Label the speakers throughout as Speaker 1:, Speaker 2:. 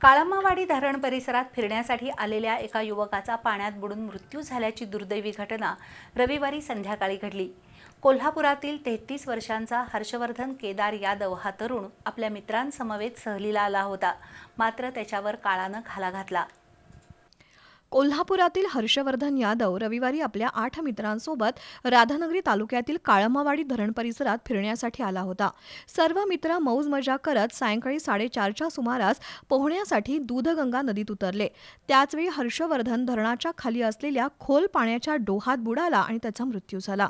Speaker 1: काळमावाडी धरण परिसरात फिरण्यासाठी आलेल्या एका युवकाचा पाण्यात बुडून मृत्यू झाल्याची दुर्दैवी घटना रविवारी संध्याकाळी घडली। कोल्हापुरातील 33 वर्षांचा हर्षवर्धन केदार यादव हा तरुण आपल्या मित्रांसमवेत सहलीला आला होता, मात्र त्याच्यावर काळानं घाला घातला।
Speaker 2: कोल्हापुरातील हर्षवर्धन यादव रविवारी आपल्या 8 मित्रांसोबत राधानगरी तालुक्यातील काळमावाडी धरण परिसरात फिरण्यासाठी आला होता। सर्व मित्र मौज मजा करत सायंकाळी 4:30च्या सुमारास पोहण्यासाठी दूधगंगा नदीत उतरले। त्याचवेळी हर्षवर्धन धरणाच्या खाली असलेल्या खोल पाण्याच्या डोहात बुडाला आणि त्याचा मृत्यू झाला।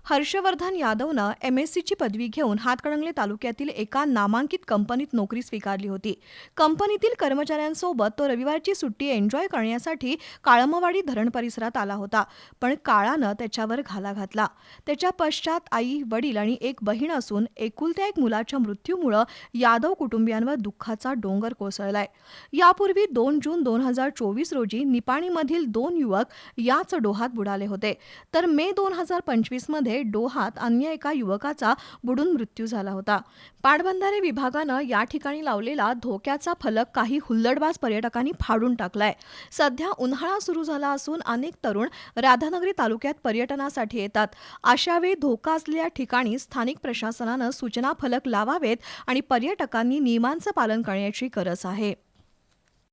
Speaker 2: हर्षवर्धन यादवनं MScची पदवी घेऊन हातकणंगले तालुक्यातील एका नामांकित कंपनीत नोकरी स्वीकारली होती। कंपनीतील कर्मचाऱ्यांसोबत तो रविवारची सुट्टी एन्जॉय करण्यासाठी काळमावाडी धरण परिसरात आला होता, पण काळानं त्याच्यावर घाला घातला। त्याच्या पश्चात आई, वडील आणि एक बहीण असून एकुलत्या एक मुलाच्या मृत्यूमुळे यादव कुटुंबियांवर दुःखाचा डोंगर कोसळलाय। यापूर्वी 2 जून 2024 रोजी निपाणीमधील 2 युवक याच डोहात बुडाले होते, तर मे 2025 मध्ये डोहात अन्य एका युवकाचा बुडून मृत्यू झाला होता। पाटबंधारे विभागानं या ठिकाणी लावलेला धोक्याचा फलक काही हुल्लडबाज पर्यटकांनी फाडून टाकलाय। सध्या उन्हाळा सुरू झाला असून अनेक तरुण राधानगरी तालुक्यात पर्यटनासाठी येतात। अशावेळी धोका असलेल्या ठिकाणी स्थानिक प्रशासनानं सूचना फलक लावावेत आणि पर्यटकांनी नियमांचं पालन करण्याची गरज आहे।